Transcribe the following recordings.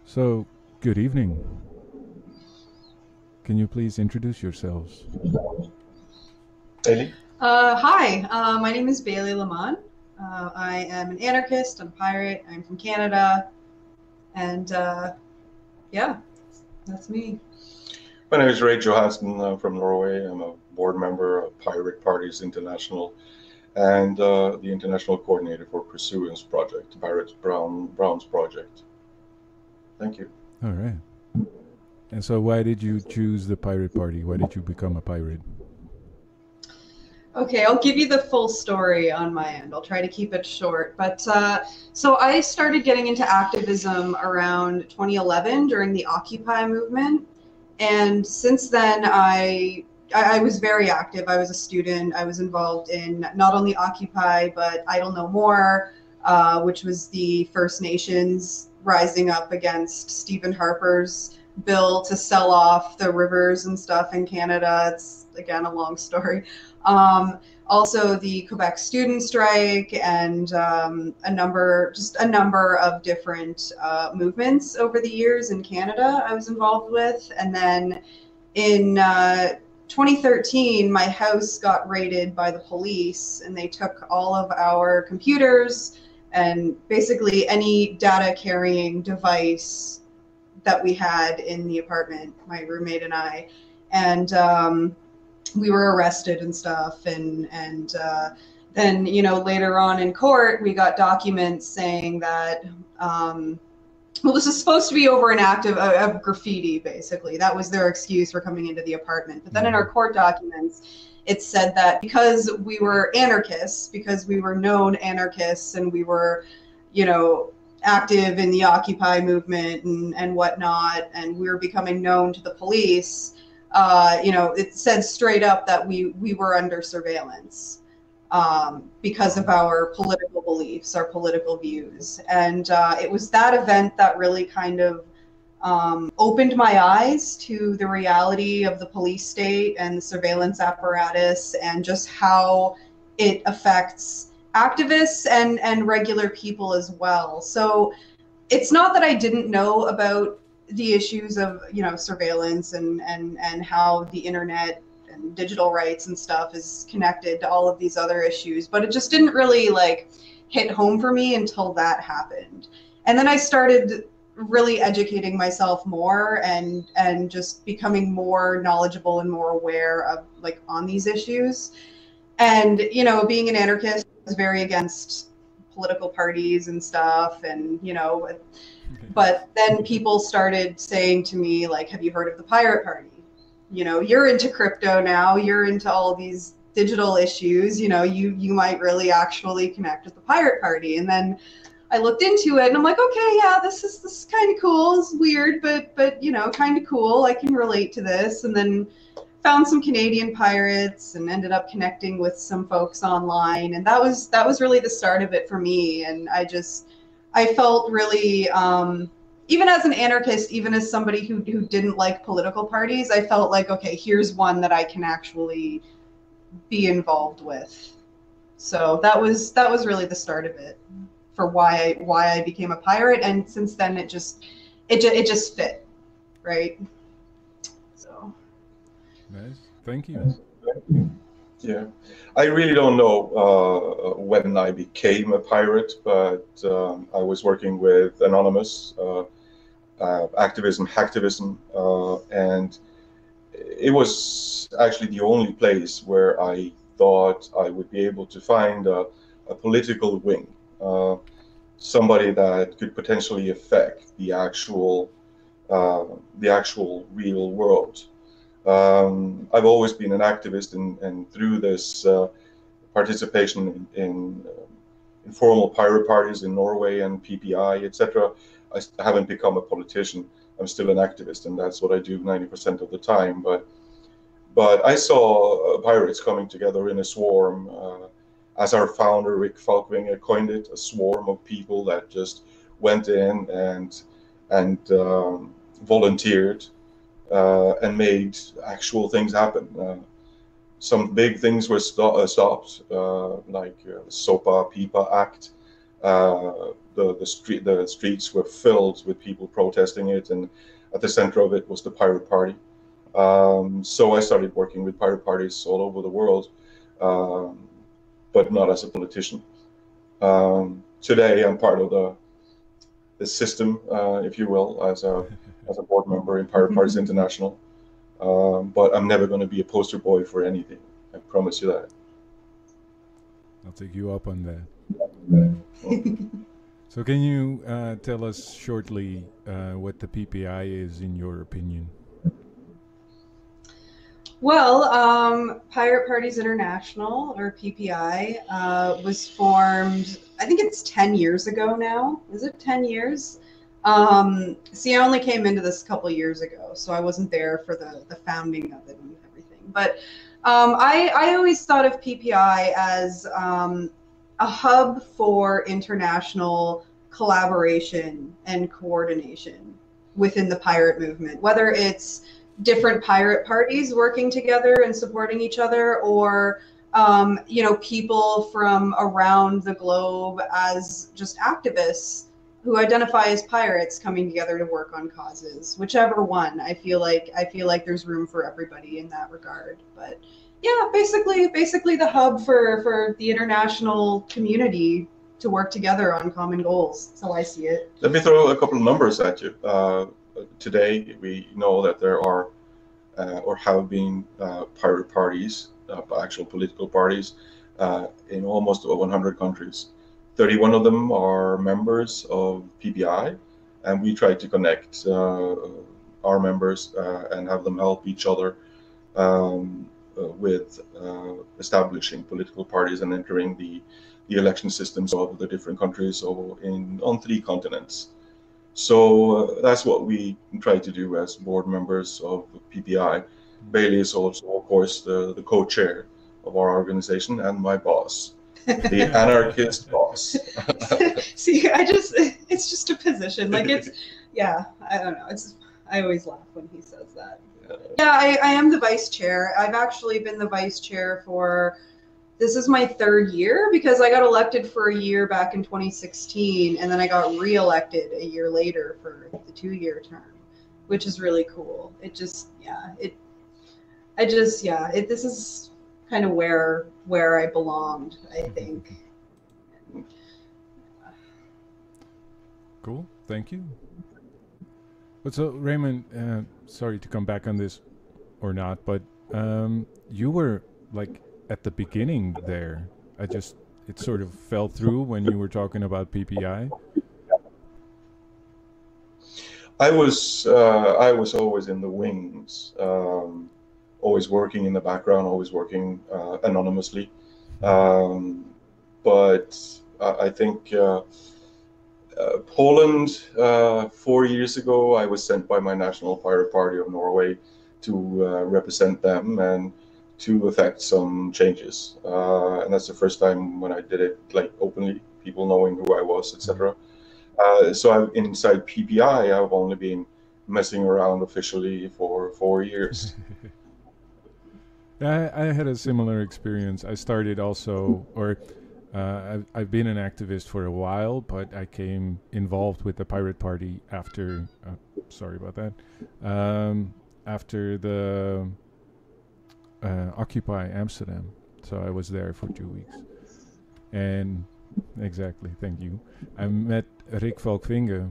So, good evening. Can you please introduce yourselves? Haley? Hi, my name is Bailey Lamont. I am an anarchist, I'm a pirate, I'm from Canada, and yeah, that's me. My name is Ray Johansen. I'm from Norway. I'm a board member of Pirate Parties International and the international coordinator for Pursuance Project, Brown's project. Thank you. All right. And so, why did you choose the pirate party? Why did you become a pirate? Okay, I'll give you the full story on my end. I'll try to keep it short. So I started getting into activism around 2011 during the Occupy movement. And since then, I was very active. I was a student. I was involved in not only Occupy, but Idle No More, which was the First Nations rising up against Stephen Harper's bill to sell off the rivers and stuff in Canada. It's, again, a long story. Um, Also, the Quebec student strike and just a number of different movements over the years in Canada I was involved with. And then in 2013, my house got raided by the police and they took all of our computers and basically any data carrying device that we had in the apartment, my roommate and I. And we were arrested and stuff, and then later on in court we got documents saying that well, this is supposed to be over an act of graffiti. Basically, that was their excuse for coming into the apartment. But then in our court documents it said that because we were anarchists, because we were known anarchists, and we were you know active in the Occupy movement and whatnot, and we were becoming known to the police. It said straight up that we were under surveillance because of our political beliefs, our political views. And it was that event that really kind of opened my eyes to the reality of the police state and the surveillance apparatus and just how it affects activists and regular people as well. So it's not that I didn't know about the issues of surveillance and how the internet and digital rights and stuff is connected to all of these other issues, but it just didn't really like hit home for me until that happened. And then I started really educating myself more and just becoming more knowledgeable and more aware of like on these issues. And being an anarchist is very against political parties and stuff, and Okay. but then people started saying to me, like, have you heard of the Pirate Party? You're into crypto now, you're into all these digital issues, you might really actually connect with the Pirate Party. And then I looked into it and I'm like, okay, yeah, this is kind of cool. It's weird, but kind of cool. I can relate to this. And then found some Canadian pirates and ended up connecting with some folks online, and that was really the start of it for me. And I felt really, even as an anarchist, even as somebody who didn't like political parties, I felt like, okay, here's one that I can actually be involved with. So that was really the start of it for why I became a pirate, and since then it just fit, right? So Nice. Thank you. Yeah. I really don't know when I became a pirate, but I was working with Anonymous, activism, hacktivism, and it was actually the only place where I thought I would be able to find a political wing, somebody that could potentially affect uh, the actual real world. I've always been an activist, and through this participation in informal pirate parties in Norway and PPI, etc., I haven't become a politician. I'm still an activist, and that's what I do 90% of the time. But I saw pirates coming together in a swarm, as our founder Rick Falkvinger coined it, a swarm of people that just went in and volunteered and made actual things happen. Some big things were stopped, like the SOPA PIPA Act, the streets were filled with people protesting it, and at the center of it was the Pirate Party. So I started working with pirate parties all over the world, um, but not as a politician. Today, I'm part of the system, if you will, as a board member in Pirate Parties International. But I'm never going to be a poster boy for anything. I promise you that. I'll take you up on that. So can you tell us shortly what the PPI is in your opinion? Well, Pirate Parties International, or PPI, was formed, I think it's 10 years ago now. Is it 10 years? See, I only came into this a couple years ago, so I wasn't there for the founding of it and everything. But I always thought of PPI as a hub for international collaboration and coordination within the pirate movement, whether it's different pirate parties working together and supporting each other, or people from around the globe as just activists who identify as pirates coming together to work on causes. Whichever one, I feel like there's room for everybody in that regard. But yeah, basically the hub for the international community to work together on common goals. That's how I see it. Let me throw a couple of numbers at you. Today, we know that there are or have been pirate parties, actual political parties, in almost 100 countries. 31 of them are members of PPI, and we try to connect our members and have them help each other with establishing political parties and entering the election systems of the different countries on 3 continents. So that's what we try to do as board members of PPI. Bailey is also, of course, the co-chair of our organization and my boss, the anarchist boss. See, it's just a position. Like I don't know. I always laugh when he says that. Yeah, I am the vice chair. I've actually been the vice chair this is my 3rd year, because I got elected for a year back in 2016, and then I got re-elected a year later for the 2-year term, which is really cool. This is kind of where I belonged, I think. Cool, thank you. But so, Raymond, sorry to come back on this or not, but you were like at the beginning there. It sort of fell through when you were talking about PPI. I was always in the wings, always working in the background, always working anonymously. But I think Poland, 4 years ago, I was sent by my National Pirate Party of Norway to represent them and to affect some changes. And that's the first time when I did it like openly, people knowing who I was, etc. So inside PPI, I've only been messing around officially for 4 years. I had a similar experience. I started also, I've been an activist for a while, but I came involved with the Pirate Party after, sorry about that, after the Occupy Amsterdam. So I was there for 2 weeks. And exactly, thank you. I met Rick Valkvinge,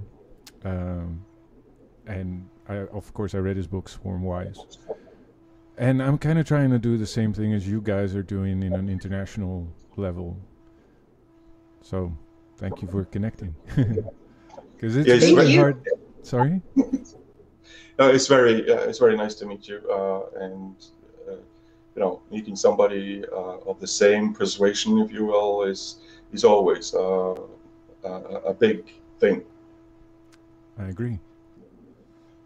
and of course I read his book Swarm Wise. And I'm kind of trying to do the same thing as you guys are doing in an international level. So thank you for connecting. Because it's very hard. Sorry? It's very nice to meet you, and meeting somebody of the same persuasion, if you will, is always a big thing. I agree,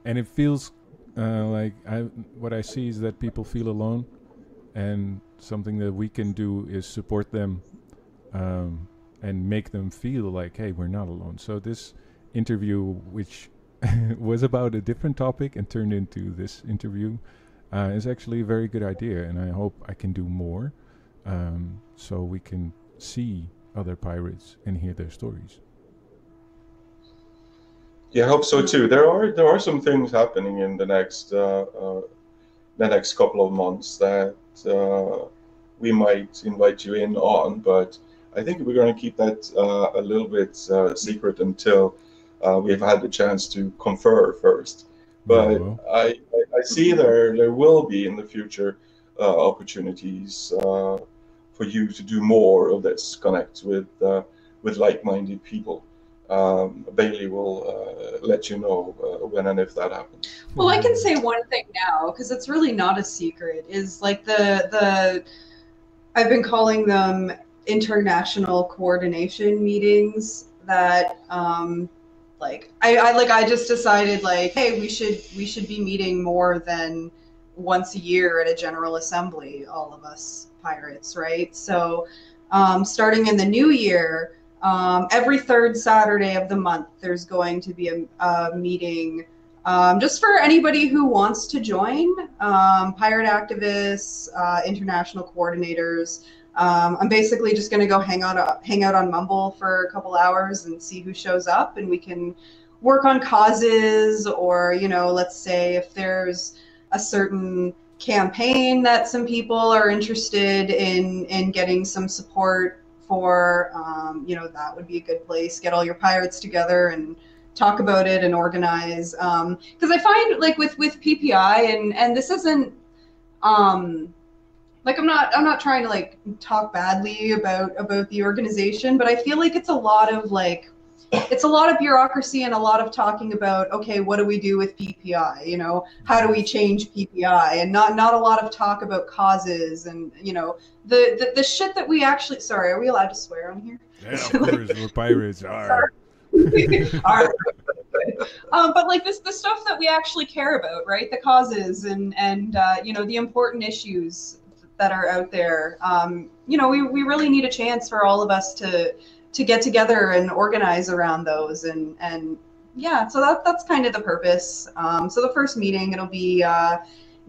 and it feels like what I see is that people feel alone, and something that we can do is support them and make them feel like, hey, we're not alone. So this interview, which was about a different topic and turned into this interview, is actually a very good idea, and I hope I can do more so we can see other pirates and hear their stories. Yeah, I hope so too. There are some things happening in the next couple of months that we might invite you in on, but I think we're going to keep that a little bit secret until we've had the chance to confer first. Very But well. I see there will be in the future opportunities for you to do more of this, connect with like-minded people. Bailey will let you know when and if that happens. Well, I can say one thing now because it's really not a secret. Is like the I've been calling them international coordination meetings that I just decided like, hey, we should be meeting more than once a year at a general assembly, all of us pirates, right? So starting in the new year, every third Saturday of the month, there's going to be a meeting just for anybody who wants to join, pirate activists, international coordinators. I'm basically just going to go hang out on Mumble for a couple hours and see who shows up, and we can work on causes, or let's say if there's a certain campaign that some people are interested in getting some support for, that would be a good place. Get all your pirates together and talk about it and organize. Because I find like with PPI, and this isn't like I'm not trying to like talk badly about the organization, but I feel like it's a lot of bureaucracy and a lot of talking about, okay, what do we do with PPI? How do we change PPI? And not a lot of talk about causes and the shit that we actually. Sorry, are we allowed to swear on here? Yeah, of course, we're pirates. But like the stuff that we actually care about, right? The causes and the important issues that are out there. We really need a chance for all of us to get together and organize around those, and yeah, so that's kind of the purpose. So the first meeting, it'll be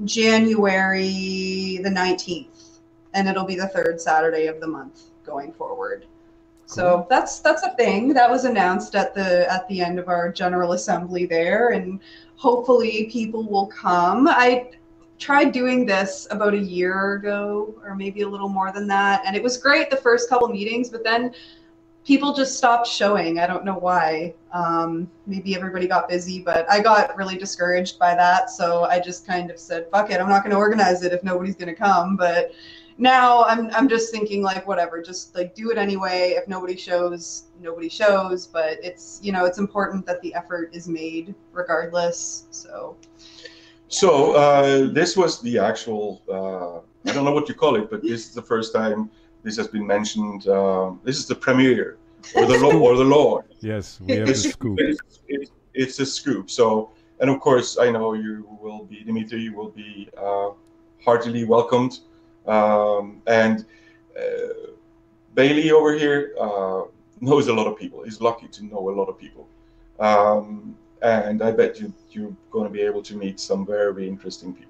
January the 19th, and it'll be the third Saturday of the month going forward. So that's a thing that was announced at the end of our General Assembly there, and hopefully people will come. I tried doing this about a year ago, or maybe a little more than that, and it was great the first couple meetings, but then people just stopped showing. I don't know why. Maybe everybody got busy, but I got really discouraged by that, so I just kind of said, fuck it, I'm not going to organize it if nobody's going to come. But now I'm just thinking like, whatever, just like do it anyway. If nobody shows, nobody shows, but it's it's important that the effort is made regardless. So this was the actual I don't know what you call it, but this is the first time this has been mentioned. This is the premiere or the launch. Yes, we have a scoop. It's a scoop. So, and of course I know Dimitri, you will be heartily welcomed. And Bailey over here knows a lot of people. He's lucky to know a lot of people, and I bet you're going to be able to meet some very interesting people.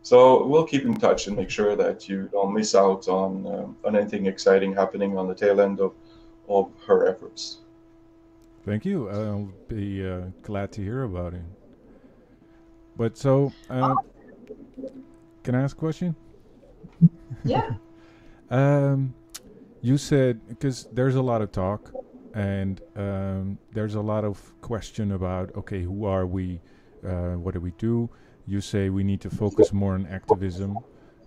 So we'll keep in touch and make sure that you don't miss out on anything exciting happening on the tail end of her efforts. Thank you. I'll be glad to hear about it. But so, can I ask a question? Yeah. You said, because there's a lot of talk and there's a lot of question about, okay, who are we? What do we do? You say we need to focus more on activism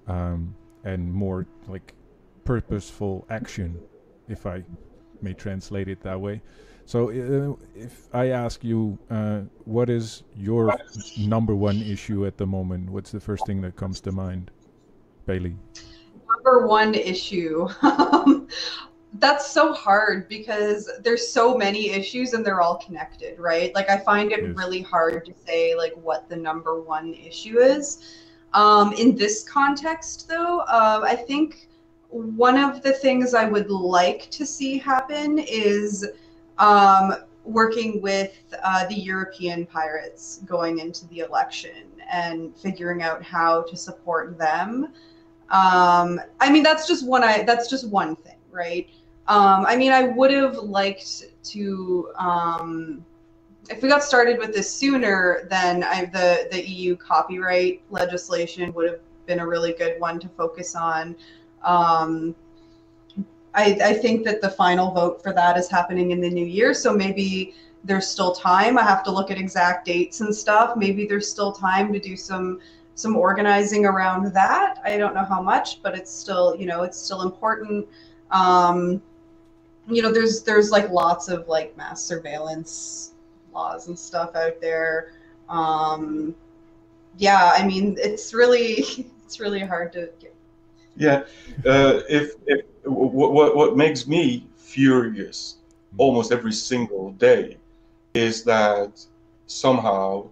and more like purposeful action, if I may translate it that way. So if I ask you, what is your number one issue at the moment? What's the first thing that comes to mind, Bailey? Number one issue. That's so hard because there's so many issues and they're all connected, right? Like I find it really hard to say like what the number one issue is. In this context though, I think one of the things I would like to see happen is working with the European pirates going into the election and figuring out how to support them. I mean, that's just one thing, right? I mean, I would have liked to, if we got started with this sooner, then the EU copyright legislation would have been a really good one to focus on. I think that the final vote for that is happening in the new year, so maybe there's still time. I have to look at exact dates and stuff. Maybe there's still time to do some organizing around that. I don't know how much, but it's still, it's still important. There's like lots of like mass surveillance laws and stuff out there. Yeah, I mean, it's really hard to get. Yeah, if what makes me furious almost every single day is that somehow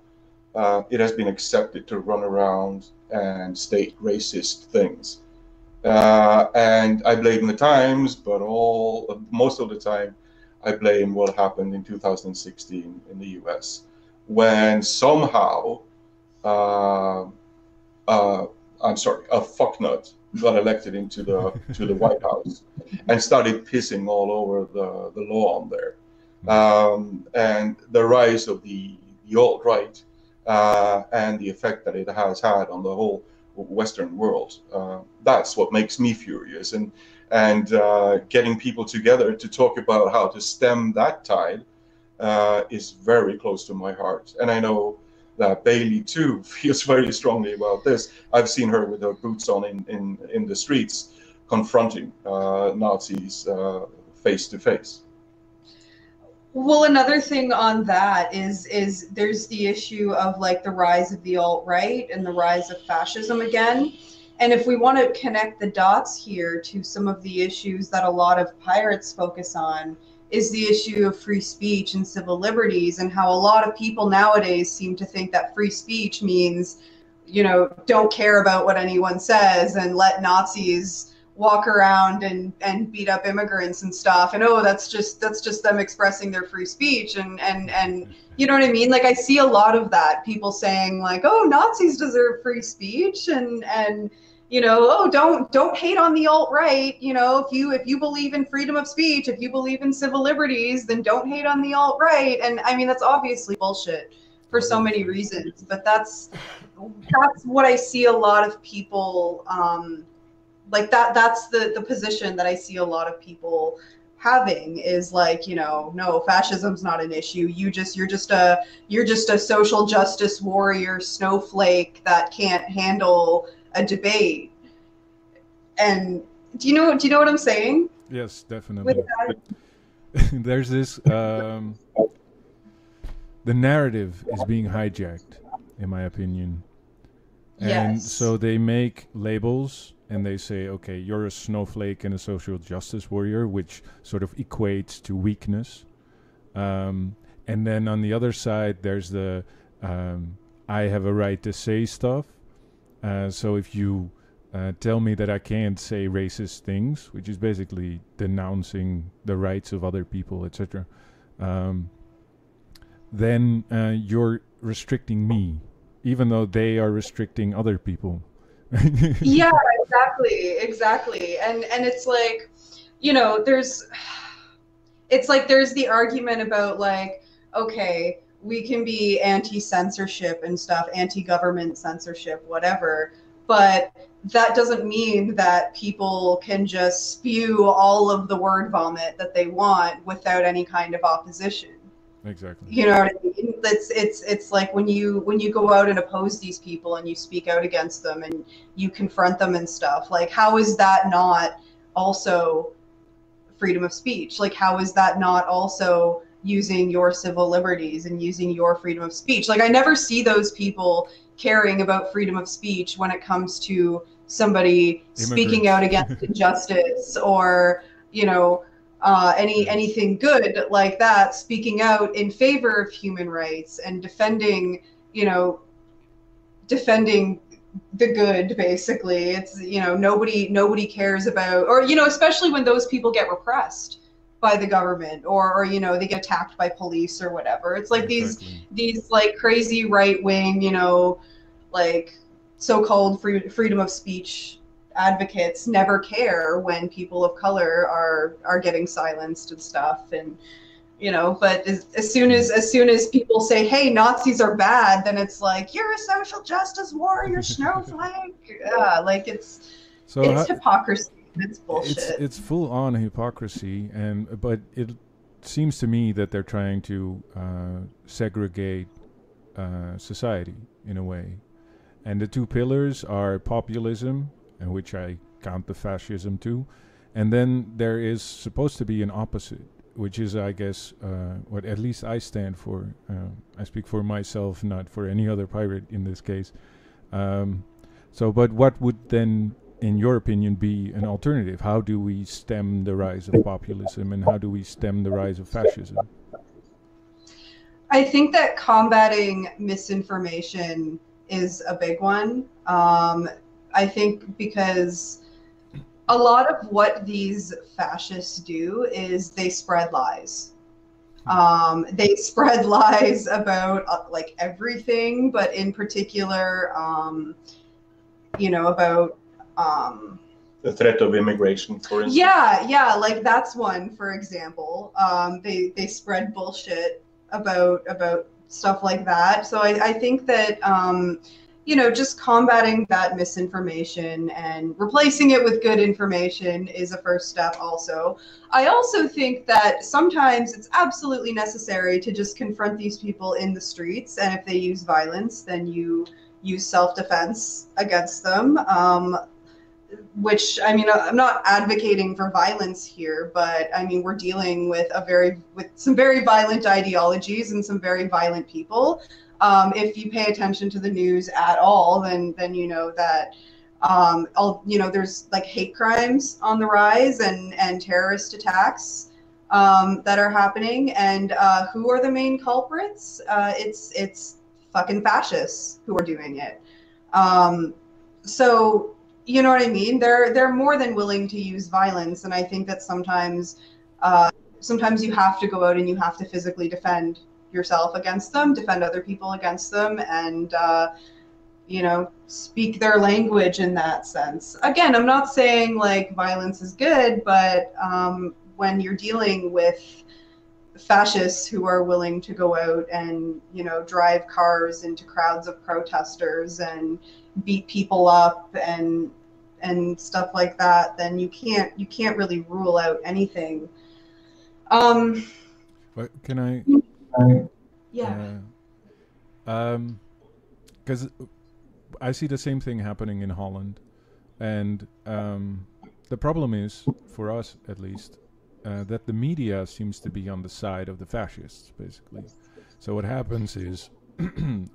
it has been accepted to run around and state racist things. And I blame the Times, but most of the time I blame what happened in 2016 in the US, when somehow, I'm sorry, a fucknut got elected into the White House and started pissing all over the lawn there. And the rise of the alt-right and the effect that it has had on the whole Western world. That's what makes me furious. And getting people together to talk about how to stem that tide is very close to my heart. And I know that Bailey too feels very strongly about this. I've seen her with her boots on in the streets, confronting Nazis face to face. Well, another thing on that is there's the issue of like the rise of the alt-right and the rise of fascism again. And if we want to connect the dots here to some of the issues that a lot of pirates focus on, is the issue of free speech and civil liberties, and how a lot of people nowadays seem to think that free speech means, don't care about what anyone says and let Nazis walk around and beat up immigrants and stuff, and that's just them expressing their free speech, and you know what I mean? Like, I see a lot of that, people saying like, oh, Nazis deserve free speech, and don't hate on the alt-right. If you believe in freedom of speech, if you believe in civil liberties, then don't hate on the alt-right. And I mean, that's obviously bullshit for so many reasons, but that's what I see a lot of people like that's the position that I see a lot of people having, is like, no, fascism's not an issue. You're just a social justice warrior snowflake that can't handle a debate. And do you know what I'm saying? Yes, definitely. There's this the narrative is being hijacked, in my opinion. And yes. So they make labels and they say, okay, you're a snowflake and a social justice warrior, which sort of equates to weakness. And then on the other side, there's the I have a right to say stuff. So if you tell me that I can't say racist things, which is basically denouncing the rights of other people, etc., then you're restricting me, even though they are restricting other people. Yeah, exactly. And it's like, there's the argument about like, okay, we can be anti-censorship and stuff, anti-government censorship, whatever, but that doesn't mean that people can just spew all of the word vomit that they want without any kind of opposition. Exactly. You know what I mean? It's like when you go out and oppose these people and you speak out against them and you confront them and stuff, like, how is that not also freedom of speech? Like, how is that not also using your civil liberties and using your freedom of speech? Like, I never see those people caring about freedom of speech when it comes to somebody speaking out against injustice or, anything good like that, speaking out in favor of human rights and defending the good, basically. It's, nobody cares about, or, especially when those people get repressed by the government or they get attacked by police or whatever. It's like exactly. these like crazy right wing, like so-called freedom of speech advocates never care when people of color are getting silenced and stuff. And you know, but as soon as people say, hey, Nazis are bad, then it's like, you're a social justice warrior snowflake. Like it's hypocrisy. It's bullshit. It's full on hypocrisy, but it seems to me that they're trying to segregate society in a way. And the two pillars are populism, and which I count the fascism too, and then there is supposed to be an opposite, which is, I guess, what at least I stand for. I speak for myself, not for any other pirate in this case. But what would then, in your opinion, be an alternative? How do we stem the rise of populism, and how do we stem the rise of fascism? I think that combating misinformation is a big one. I think because a lot of what these fascists do is they spread lies. They spread lies about like everything, but in particular, about the threat of immigration, for instance. Yeah, like that's one, for example. They spread bullshit about stuff like that. So I think that just combating that misinformation and replacing it with good information is a first step also. I also think that sometimes it's absolutely necessary to just confront these people in the streets, and if they use violence, then you use self-defense against them. Which, I mean, I'm not advocating for violence here, but I mean, we're dealing with some very violent ideologies and some very violent people. If you pay attention to the news at all, then you know that there's like hate crimes on the rise and terrorist attacks that are happening. And who are the main culprits? It's fucking fascists who are doing it. So you know what I mean? They're more than willing to use violence, and I think that sometimes you have to go out and you have to physically defend yourself against them, defend other people against them, and speak their language in that sense. Again, I'm not saying like violence is good, but when you're dealing with fascists who are willing to go out and drive cars into crowds of protesters and beat people up and stuff like that, then you can't really rule out anything. But can I? Yeah. Because I see the same thing happening in Holland, and the problem is, for us at least, that the media seems to be on the side of the fascists, basically. So what happens is,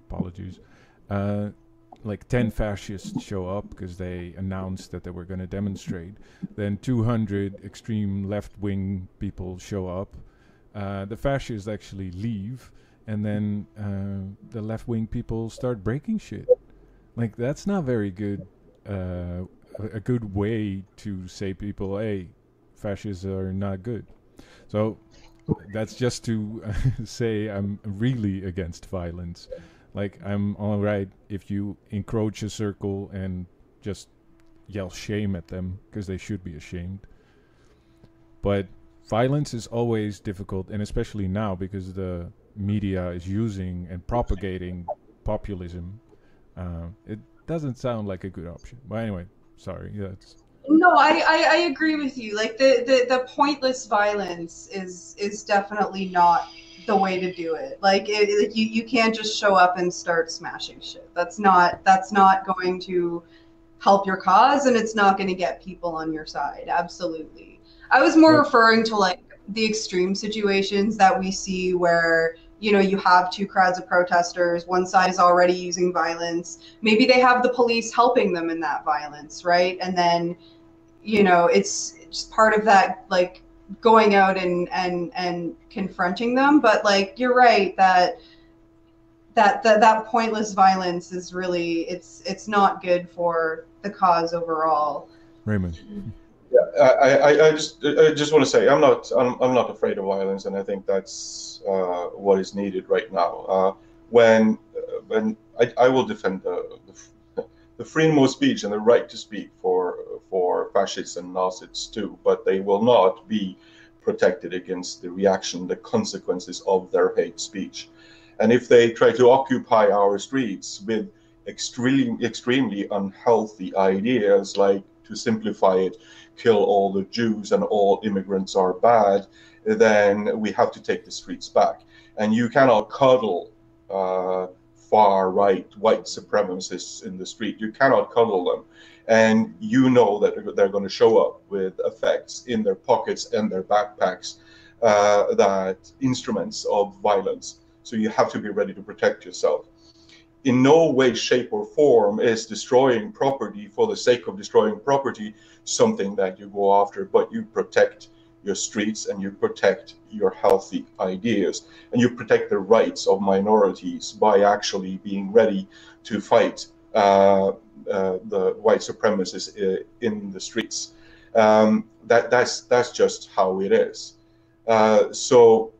apologies, like 10 fascists show up because they announced that they were going to demonstrate. Then 200 extreme left-wing people show up. The fascists actually leave, and then the left-wing people start breaking shit. Like, that's not very good, a good way to say people, hey, fascists are not good. So that's just to say I'm really against violence. Like, I'm all right if you encroach a circle and just yell shame at them, because they should be ashamed. But violence is always difficult, and especially now, because the media is using and propagating populism. It doesn't sound like a good option. But anyway, sorry. That's... No, I agree with you. Like, the pointless violence is definitely not the way to do it. Like, you can't just show up and start smashing shit. That's not going to help your cause, and it's not going to get people on your side. Absolutely. I was more referring to like the extreme situations that we see where you have two crowds of protesters. One side is already using violence. Maybe they have the police helping them in that violence, right? And then it's just part of that, like, going out and confronting them. But like, you're right that pointless violence is really, it's not good for the cause overall. Raymond. Yeah, I just want to say I'm not afraid of violence, and I think that's what is needed right now. When I will defend the freedom of speech and the right to speak for fascists and Nazis too, but they will not be protected against the reaction, the consequences of their hate speech. And if they try to occupy our streets with extremely unhealthy ideas, like, to simplify it, kill all the Jews and all immigrants are bad, then we have to take the streets back. And you cannot cuddle far-right white supremacists in the street. You cannot cuddle them. And you know that they're going to show up with effects in their pockets and their backpacks, that instruments of violence. So you have to be ready to protect yourself. In no way, shape, or form is destroying property for the sake of destroying property something that you go after, but you protect your streets and you protect your healthy ideas and you protect the rights of minorities by actually being ready to fight the white supremacists in the streets. That's just how it is. So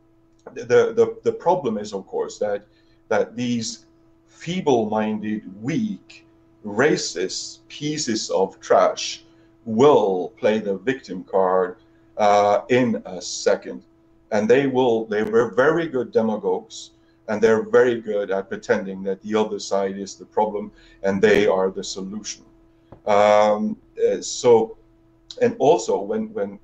the problem is, of course, that these feeble-minded, weak, racist pieces of trash will play the victim card in a second, and they were very good demagogues, and they're very good at pretending that the other side is the problem and they are the solution. So, and also when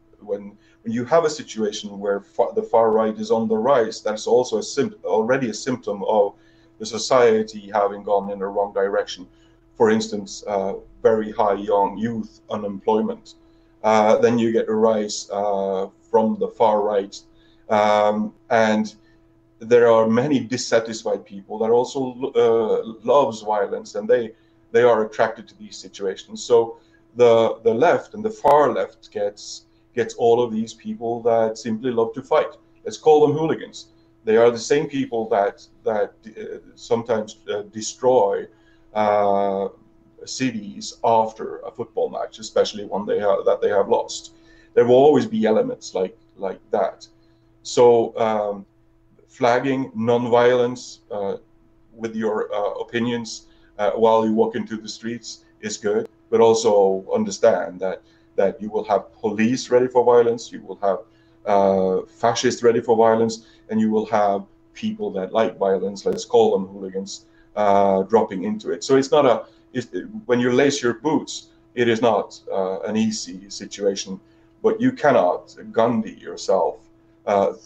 you have a situation where the far right is on the rise, that's also already a symptom of the society having gone in the wrong direction. For instance, very high young youth unemployment. Then you get a rise from the far right, and there are many dissatisfied people that also loves violence, and they are attracted to these situations. So the left and the far left gets all of these people that simply love to fight. Let's call them hooligans. They are the same people that sometimes destroy cities after a football match, especially when they have lost. There will always be elements like that. So flagging non-violence with your opinions while you walk into the streets is good, but also understand that you will have police ready for violence, you will have fascists ready for violence, and you will have people that like violence, let's call them hooligans, dropping into it. So it's not when you lace your boots, it is not an easy situation, but you cannot Gandhi yourself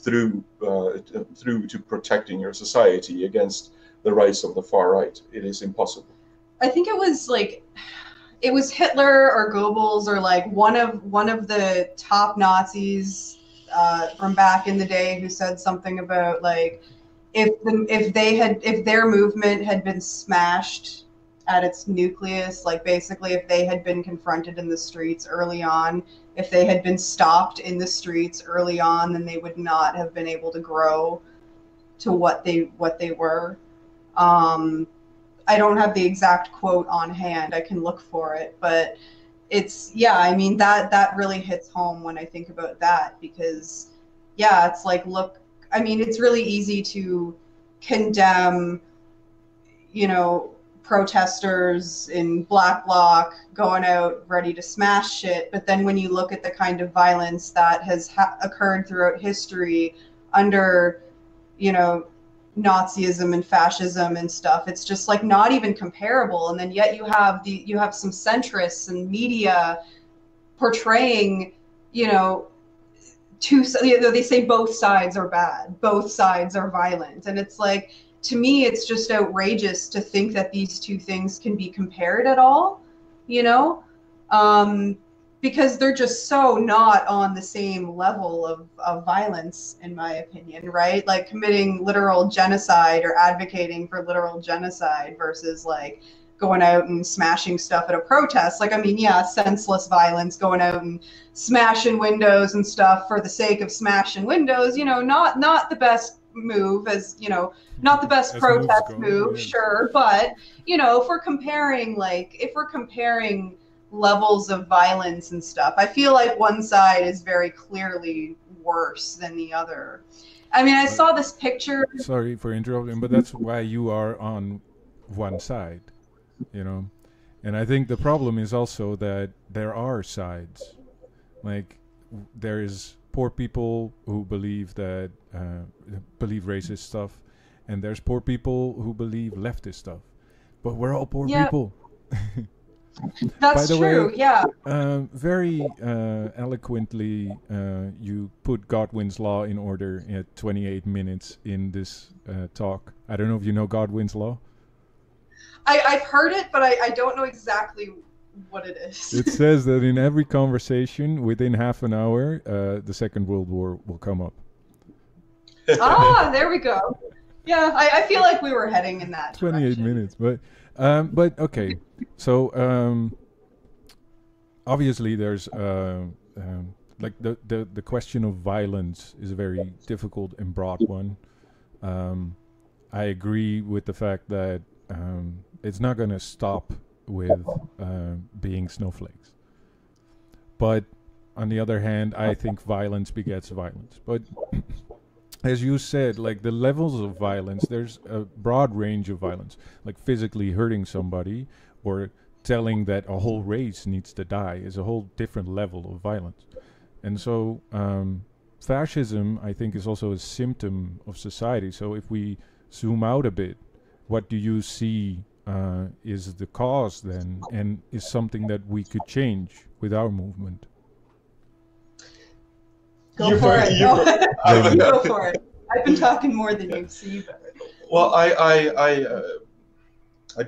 through to protecting your society against the rise of the far right. It is impossible. I think it was Hitler or Goebbels or like one of the top Nazis from back in the day who said something about like if their movement had been smashed at its nucleus, like basically if they had been confronted in the streets early on, if they had been stopped in the streets early on, then they would not have been able to grow to what they were. I don't have the exact quote on hand. I can look for it, but it's, yeah, I mean, that really hits home when I think about that, because yeah, it's like, look, I mean, it's really easy to condemn, protesters in Black Bloc going out ready to smash shit, but then when you look at the kind of violence that has occurred throughout history under, Nazism and fascism and stuff, it's just like not even comparable. And then yet you have some centrists and media portraying, they say both sides are bad, both sides are violent, and it's like, to me, it's just outrageous to think that these two things can be compared at all, because they're just so not on the same level of violence, in my opinion, right? Like committing literal genocide or advocating for literal genocide versus like going out and smashing stuff at a protest. Like, I mean, yeah, senseless violence, going out and smashing windows and stuff for the sake of smashing windows, not the best move, as not the best protest move, sure, but if we're comparing levels of violence and stuff, I feel like one side is very clearly worse than the other. I mean, I saw this picture. Sorry for interrupting, but that's why you are on one side, and I think the problem is also that there are sides. Like, there is poor people who believe that believe racist stuff, and there's poor people who believe leftist stuff. But we're all poor Yeah. people. That's By the true. way, Yeah. very eloquently, you put Godwin's law in order at 28 minutes in this talk. I don't know if you know Godwin's law. I've heard it, but I don't know exactly what it is. It says that in every conversation within half an hour, the Second World War will come up. Ah, there we go. Yeah, I feel like we were heading in that 28 direction. minutes, but okay. So obviously there's like the question of violence is a very difficult and broad one. I agree with the fact that it's not going to stop with being snowflakes. But on the other hand, I think violence begets violence. But as you said, like the levels of violence, there's a broad range of violence, like physically hurting somebody or telling that a whole race needs to die is a whole different level of violence. And so fascism, I think, is also a symptom of society. So if we zoom out a bit, what do you see is the cause then, and is something that we could change with our movement? Go for it. Go for it. I've been talking more than you, so you better. Well, I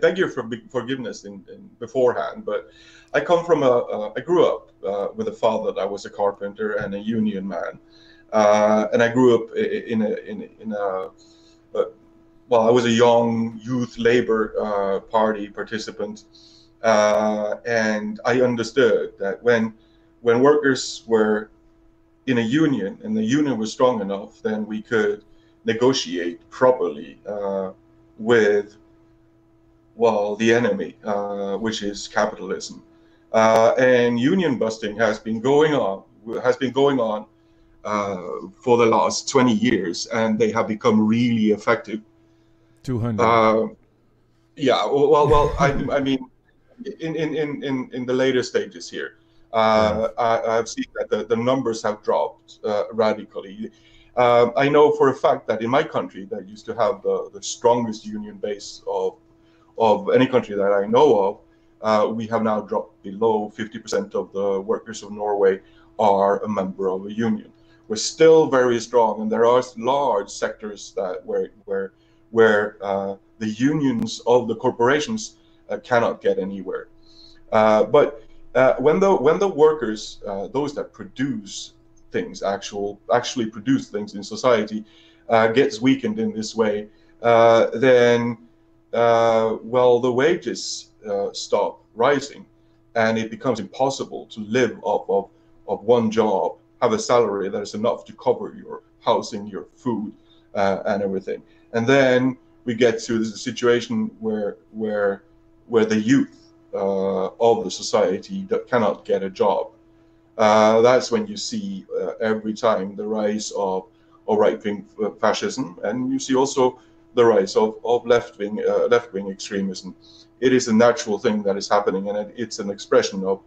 beg your forgiveness in beforehand, but I come from I grew up with a father that was a carpenter and a union man, and I grew up in a well, I was a young youth labor party participant, and I understood that when workers were in a union and the union was strong enough, then we could negotiate properly with, well, the enemy, which is capitalism. And union busting has been going on for the last 20 years, and they have become really effective. 200. Yeah, well, I mean, in the later stages here, I've seen that the numbers have dropped radically. I know for a fact that in my country, that used to have the strongest union base of any country that I know of, we have now dropped below 50% of the workers of Norway are a member of a union. We're still very strong, and there are large sectors that where the unions of the corporations cannot get anywhere. But when the workers, those that produce things, actually produce things in society, gets weakened in this way, then well, the wages stop rising, and it becomes impossible to live off of one job, have a salary that is enough to cover your housing, your food, and everything. And then we get to the situation where the youth of the society that cannot get a job. That's when you see every time the rise of right-wing fascism, and you see also the rise of left-wing extremism. It is a natural thing that is happening, and it's an expression of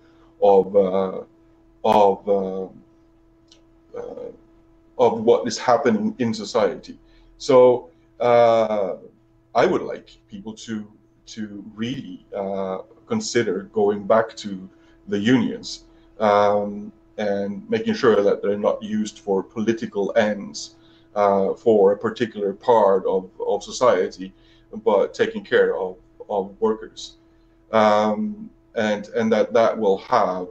what is happening in society. So I would like people to really consider going back to the unions and making sure that they're not used for political ends for a particular part of society, but taking care of workers, and that will have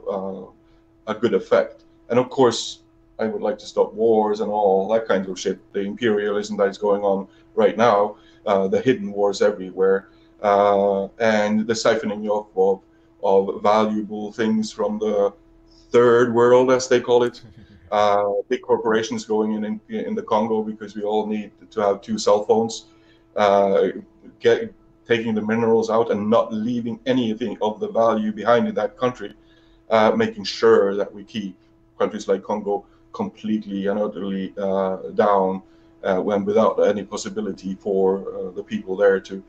a good effect. And of course, I would like to stop wars and all that kind of shit, the imperialism that is going on right now, the hidden wars everywhere, and the siphoning off of valuable things from the third world, as they call it. Big corporations going in the Congo because we all need to have 2 cell phones, taking the minerals out and not leaving anything of the value behind in that country, making sure that we keep countries like Congo completely and utterly down, when without any possibility for the people there to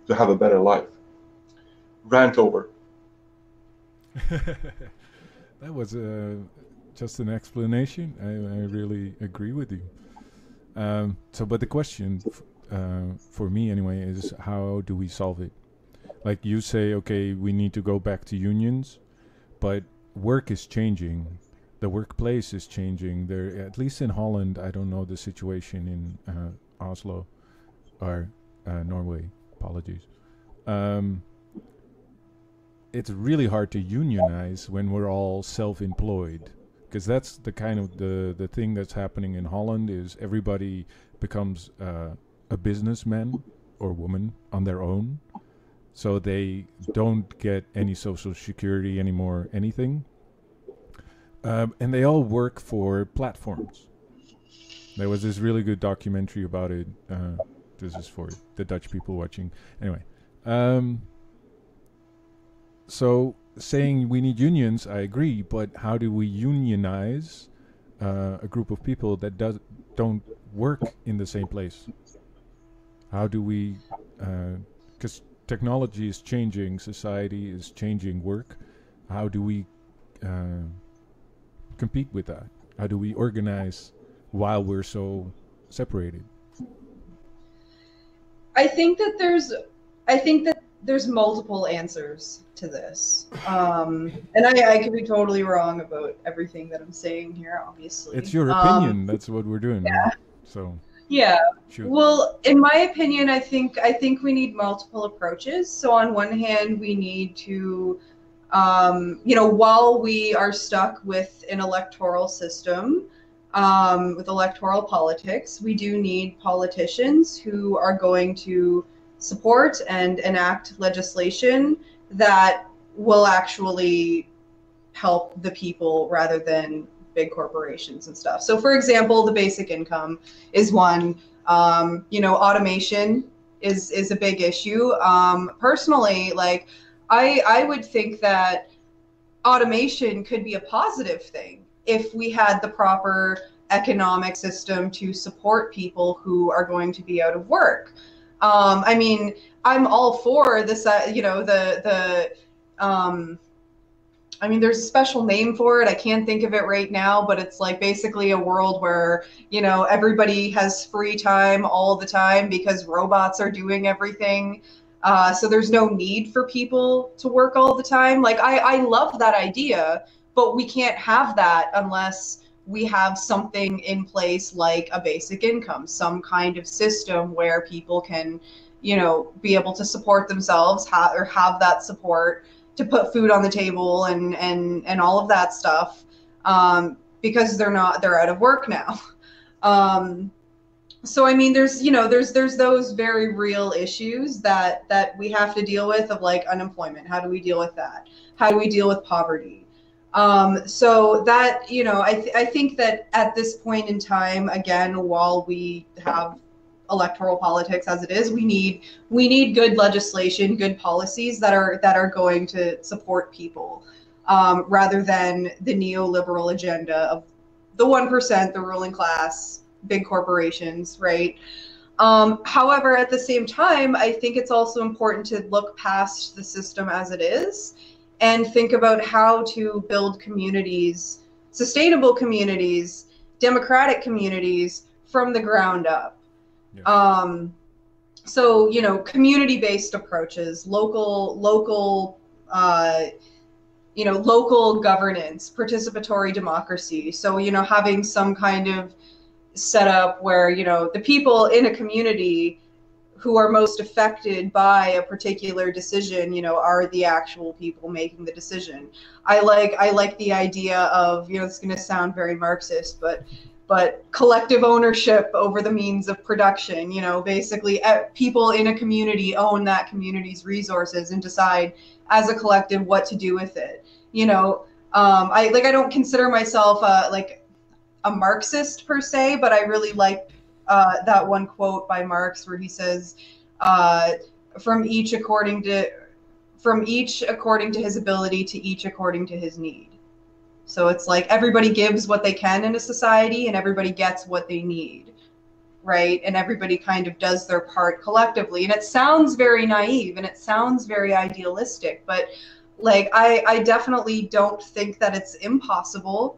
have a better life. Rant over. That was just an explanation. I really agree with you. But the question, for me anyway, is how do we solve it? Like you say, okay, we need to go back to unions, but work is changing. The workplace is changing. There, at least in Holland, I don't know the situation in Oslo or Norway. Apologies. It's really hard to unionize when we're all self-employed, because that's the kind of the thing that's happening in Holland is everybody becomes a businessman or woman on their own, so they don't get any social security anymore, anything, and they all work for platforms. There was this really good documentary about it. This is for the Dutch people watching. Anyway, so saying we need unions, I agree, but how do we unionize a group of people that don't work in the same place? How do we, because technology is changing, society is changing work, how do we compete with that? How do we organize while we're so separated? I think that there's multiple answers to this. And I could be totally wrong about everything that I'm saying here, obviously. It's your opinion. That's what we're doing. Yeah. Right? So. Yeah. Shoot. Well, in my opinion, I think we need multiple approaches. So on one hand, we need to, while we are stuck with an electoral system, with electoral politics, we do need politicians who are going to support and enact legislation that will actually help the people rather than big corporations and stuff. So for example, the basic income is one. Automation is a big issue. Personally, like I would think that automation could be a positive thing if we had the proper economic system to support people who are going to be out of work. I mean, I'm all for this, there's a special name for it. I can't think of it right now, but it's like basically a world where, everybody has free time all the time because robots are doing everything. So there's no need for people to work all the time. Like, I love that idea, but we can't have that unless we have something in place like a basic income, some kind of system where people can, be able to support themselves, have that support to put food on the table and all of that stuff, because they're out of work now. So I mean, there's those very real issues that we have to deal with, of like unemployment. How do we deal with that? How do we deal with poverty? So that, I think that at this point in time, again, while we have electoral politics as it is, we need good legislation, good policies that are going to support people, rather than the neoliberal agenda of the 1%, the ruling class, big corporations, right? However, at the same time, I think it's also important to look past the system as it is and think about how to build communities, sustainable communities, democratic communities from the ground up. Yeah. So, community-based approaches, local governance, participatory democracy. So, having some kind of setup where, the people in a community who are most affected by a particular decision, are the actual people making the decision. I like the idea of, it's going to sound very Marxist, but collective ownership over the means of production. Basically people in a community own that community's resources and decide as a collective what to do with it. I don't consider myself like a Marxist per se, but I really like that one quote by Marx where he says, from each according to his ability, to each according to his need. So it's like everybody gives what they can in a society and everybody gets what they need, right? And everybody kind of does their part collectively. And it sounds very naive and it sounds very idealistic, but like I definitely don't think that it's impossible.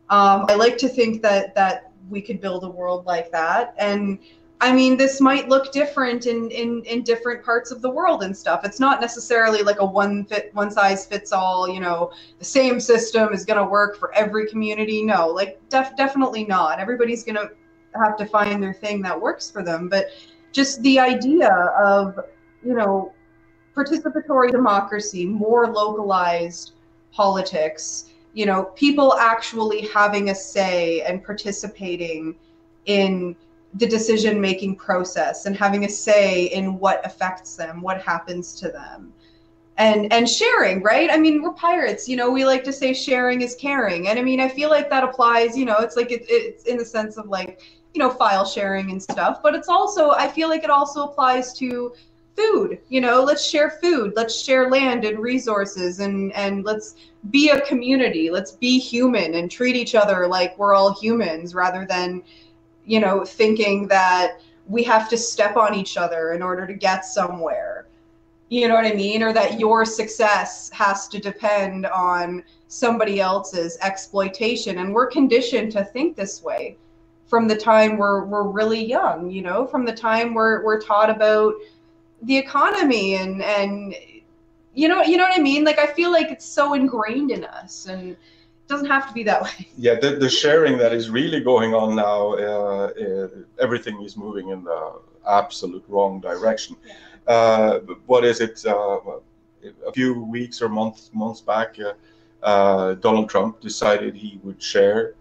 I like to think that we could build a world like that. And I mean, this might look different in different parts of the world and stuff. It's not necessarily like a one size fits all, you know, the same system is going to work for every community. No, like definitely not. Everybody's going to have to find their thing that works for them. But just the idea of, you know, participatory democracy, more localized politics, you know, people actually having a say and participating in the decision-making process and having a say in what affects them, what happens to them. And sharing, right? I mean, we're pirates, you know, we like to say sharing is caring. And I mean, I feel like that applies, you know, it's like it's in the sense of like, you know, file sharing and stuff, but it's also, I feel like it also applies to food, you know, let's share food, let's share land and resources, and let's be a community, let's be human and treat each other like we're all humans rather than, you know, thinking that we have to step on each other in order to get somewhere. You know what I mean? Or that your success has to depend on somebody else's exploitation. And we're conditioned to think this way from the time we're really young, you know, from the time we're taught about the economy and you know what I mean? Like, I feel like it's so ingrained in us, and it doesn't have to be that way. Yeah, the sharing that is really going on now, everything is moving in the absolute wrong direction. What is it? A few weeks or months back, Donald Trump decided he would share,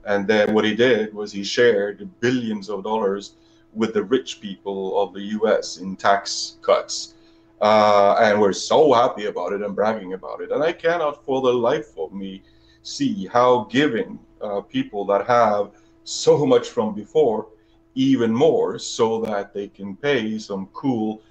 and then what he did was he shared billions of dollars with the rich people of the U.S. in tax cuts. And we're so happy about it and bragging about it. And I cannot for the life of me see how giving people that have so much from before even more so that they can pay some cool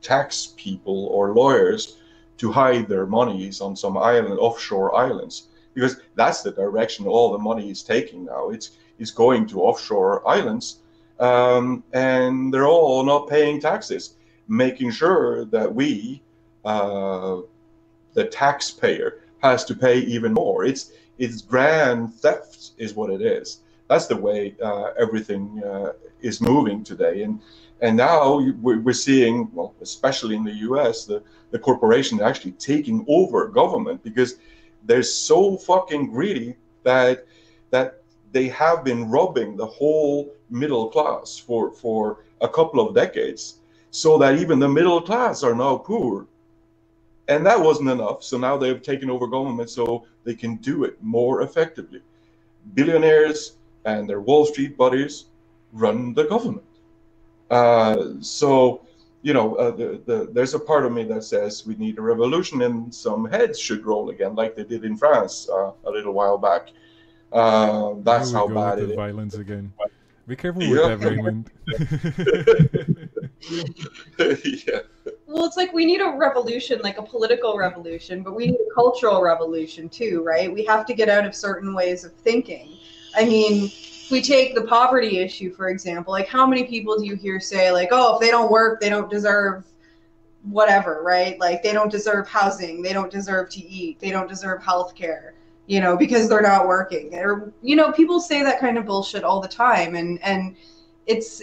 tax people or lawyers to hide their monies on some island, offshore islands, because that's the direction all the money is taking now. It's going to offshore islands, and they're all not paying taxes, making sure that we, the taxpayer, has to pay even more. It's grand theft is what it is. That's the way everything is moving today. And now we're seeing, well, especially in the US, the corporation actually taking over government because they're so fucking greedy that they have been robbing the whole middle class for a couple of decades, so that even the middle class are now poor. And that wasn't enough, so now they've taken over government so they can do it more effectively. Billionaires and their Wall Street buddies run the government. So, you know, there's a part of me that says we need a revolution and some heads should roll again, like they did in France a little while back. That's how bad it is. Violence again. Be careful with that, Raymond. Yeah. Well, it's like we need a revolution, like a political revolution, but we need a cultural revolution too, right? We have to get out of certain ways of thinking. I mean, if we take the poverty issue, for example, like how many people do you hear say like, oh, if they don't work, they don't deserve whatever, right? Like they don't deserve housing, they don't deserve to eat, they don't deserve health care, you know, because they're not working. Or, you know, people say that kind of bullshit all the time. And it's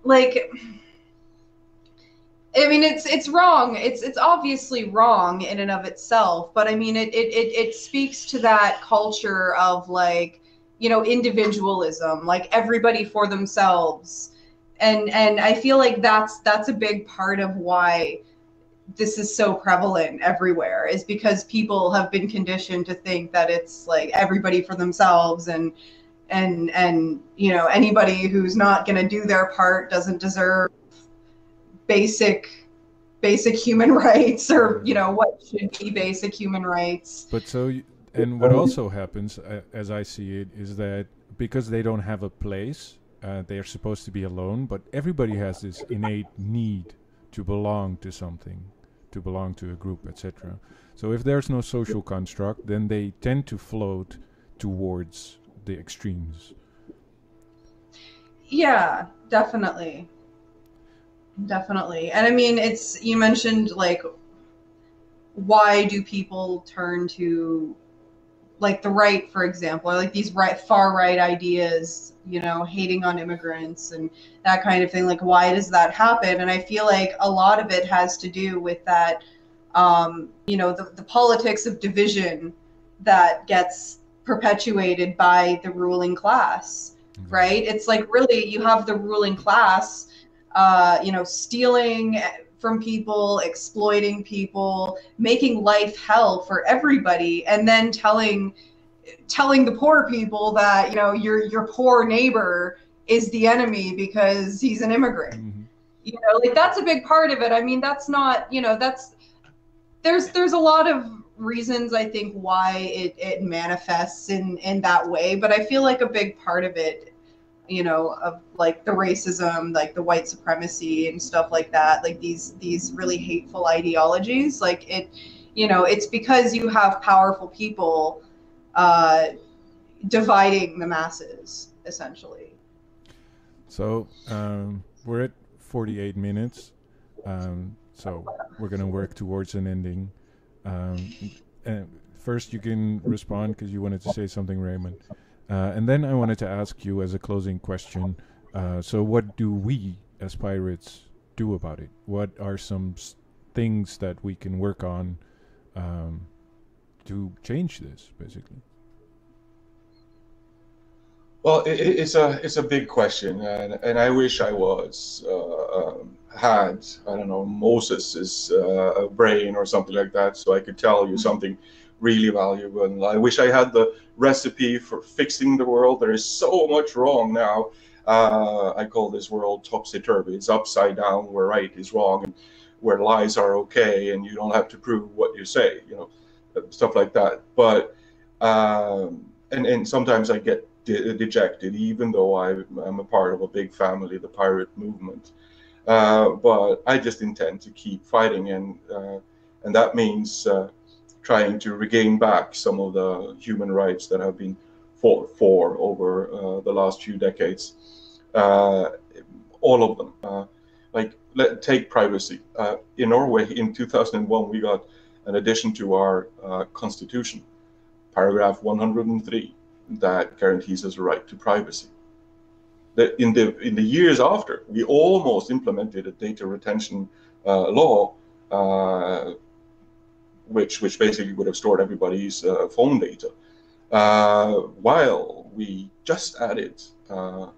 like, I mean, it's wrong. It's obviously wrong in and of itself. But I mean, it speaks to that culture of like, you know, individualism, like everybody for themselves. And I feel like that's a big part of why this is so prevalent everywhere, is because people have been conditioned to think that it's like everybody for themselves, and you know, anybody who's not going to do their part doesn't deserve basic human rights, or you know, what should be basic human rights. But so, and what also happens, as I see it, is that because they don't have a place, they are supposed to be alone, but everybody has this innate need to belong to something, to belong to a group, etc. So if there's no social construct, then they tend to float towards the extremes. Yeah, definitely. Definitely. And I mean, it's, you mentioned like, why do people turn to like the right, for example, or like these far right ideas, you know, hating on immigrants and that kind of thing. Like, why does that happen? And I feel like a lot of it has to do with that, you know, the politics of division that gets perpetuated by the ruling class, right? It's like, really, you have the ruling class, you know, stealing from people, exploiting people, making life hell for everybody, and then telling the poor people that, you know, your poor neighbor is the enemy because he's an immigrant. Mm-hmm. You know, like, that's a big part of it. I mean, that's not, you know, there's a lot of reasons, I think, why it manifests in that way, but I feel like a big part of it, you know, of like the racism, like the white supremacy and stuff like that, like these really hateful ideologies, like, it, you know, it's because you have powerful people dividing the masses, essentially. So we're at 48 minutes, so we're going to work towards an ending. And first, you can respond because you wanted to say something, Raymond. And then I wanted to ask you as a closing question, so what do we as pirates do about it? What are some things that we can work on to change this, basically? Well, it's a big question, and I wish I had, I don't know, Moses's brain or something like that, so I could tell you something really valuable. And I wish I had the recipe for fixing the world. There is so much wrong now. I call this world topsy-turvy. It's upside down, where right is wrong and where lies are okay, and you don't have to prove what you say, you know, stuff like that. But and sometimes I get dejected, even though I'm a part of a big family, the pirate movement. But I just intend to keep fighting, and that means trying to regain back some of the human rights that have been fought for over the last few decades. All of them. Take privacy. In Norway, in 2001, we got an addition to our constitution, paragraph 103, that guarantees us a right to privacy. In the years after, we almost implemented a data retention law, which basically would have stored everybody's phone data, while we just added the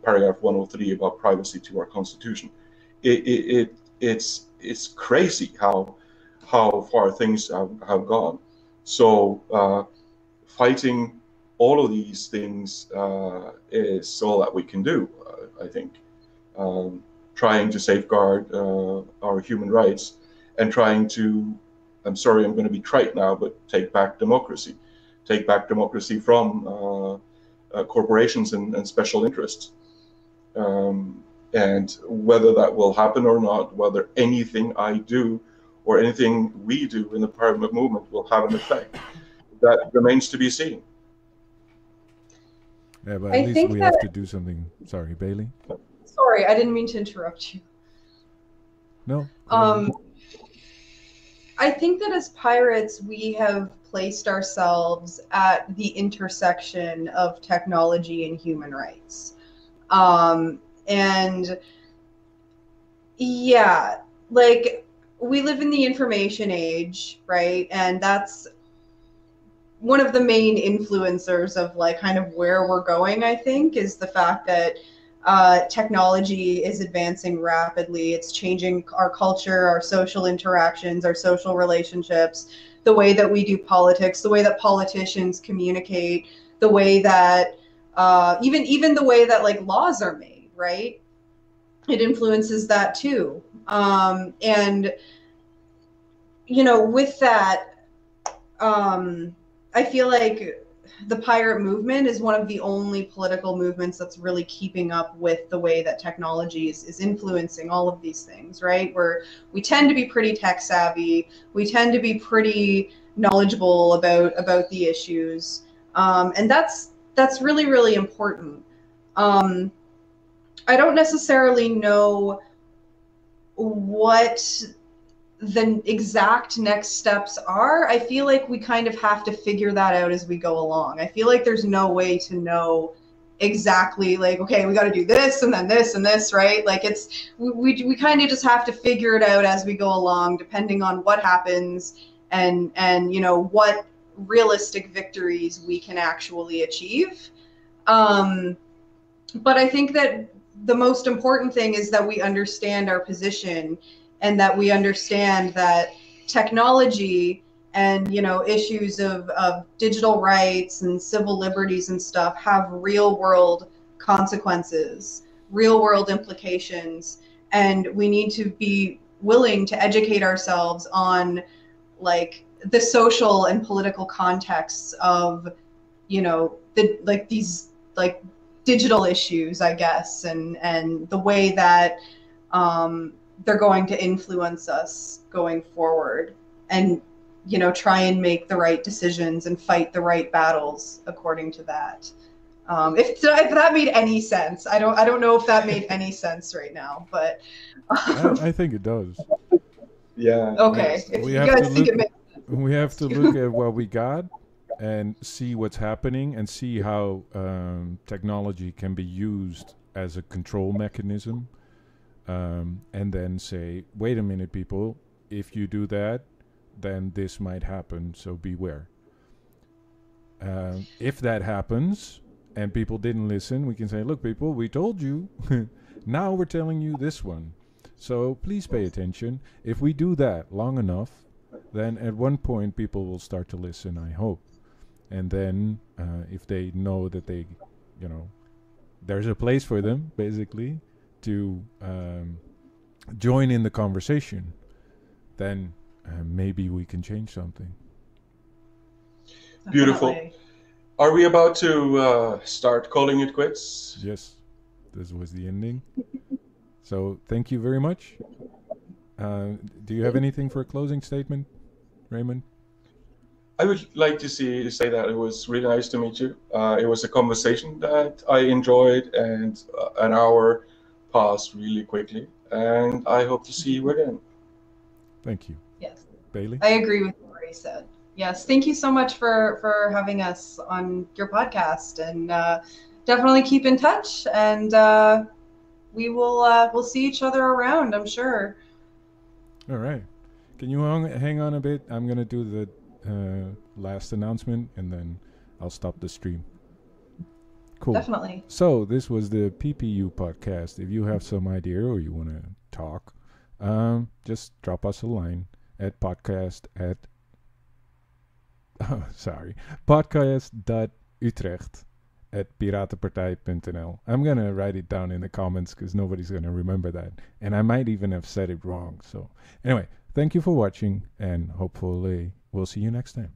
paragraph 103 about privacy to our constitution. It's crazy how far things have gone. So fighting all of these things is all that we can do, I think. Trying to safeguard our human rights, and trying to, I'm sorry, I'm going to be trite now, but take back democracy. Take back democracy from corporations and special interests. And whether that will happen or not, whether anything I do or anything we do in the pirate movement will have an effect, that remains to be seen. Yeah, but at least we have to do something. Sorry, Bailey. Sorry, I didn't mean to interrupt you. No. I think that as pirates, we have placed ourselves at the intersection of technology and human rights. And yeah, like, we live in the information age, right? And that's one of the main influencers of, like, kind of where we're going, I think, is the fact that technology is advancing rapidly. It's changing our culture, our social interactions, our social relationships, the way that we do politics, the way that politicians communicate, the way that even the way that, like, laws are made, right? It influences that too. And, you know, with that, I feel like the pirate movement is one of the only political movements that's really keeping up with the way that technology is influencing all of these things, right? Where we tend to be pretty tech savvy, we tend to be pretty knowledgeable about the issues, and that's really, really important. I don't necessarily know what the exact next steps are, I feel like we kind of have to figure that out as we go along. I feel like there's no way to know exactly, like, okay, we got to do this and then this and this, right? Like, it's we kind of just have to figure it out as we go along, depending on what happens and you know, what realistic victories we can actually achieve. But I think that the most important thing is that we understand our position, and that we understand that technology and, you know, issues of digital rights and civil liberties and stuff have real world consequences, real world implications, and we need to be willing to educate ourselves on, like, the social and political contexts of, you know, the, like, these, like, digital issues, I guess, and the way that they're going to influence us going forward, and, you know, try and make the right decisions and fight the right battles according to that. If that made any sense, I don't know if that made any sense right now, but I think it does. Yeah. Okay, if you guys think it makes sense. We have to look at what we got and see what's happening, and see how technology can be used as a control mechanism, and then say, wait a minute, people, if you do that, then this might happen, so beware. If that happens and people didn't listen, we can say, look, people, we told you. Now we're telling you this one. So please pay attention. If we do that long enough, then at one point people will start to listen, I hope. And then if they know that they, you know, there's a place for them, basically, to join in the conversation, then maybe we can change something. Beautiful. Definitely. Are we about to start calling it quits? Yes, this was the ending. So thank you very much. Do you have anything for a closing statement, Raymond? I would like to say that it was really nice to meet you. It was a conversation that I enjoyed, and an hour passed really quickly. And I hope to see you again. Thank you. Yes, Bailey? I agree with what Ray said. Yes, thank you so much for having us on your podcast, and definitely keep in touch, and we'll see each other around, I'm sure. All right. Can you hang on a bit? I'm going to do the last announcement, and then I'll stop the stream. Cool. Definitely. So this was the PPU podcast. If you have some idea or you want to talk, just drop us a line at podcast.utrecht@piratenpartij.nl. I'm going to write it down in the comments because nobody's going to remember that. And I might even have said it wrong. So anyway, thank you for watching, and hopefully we'll see you next time.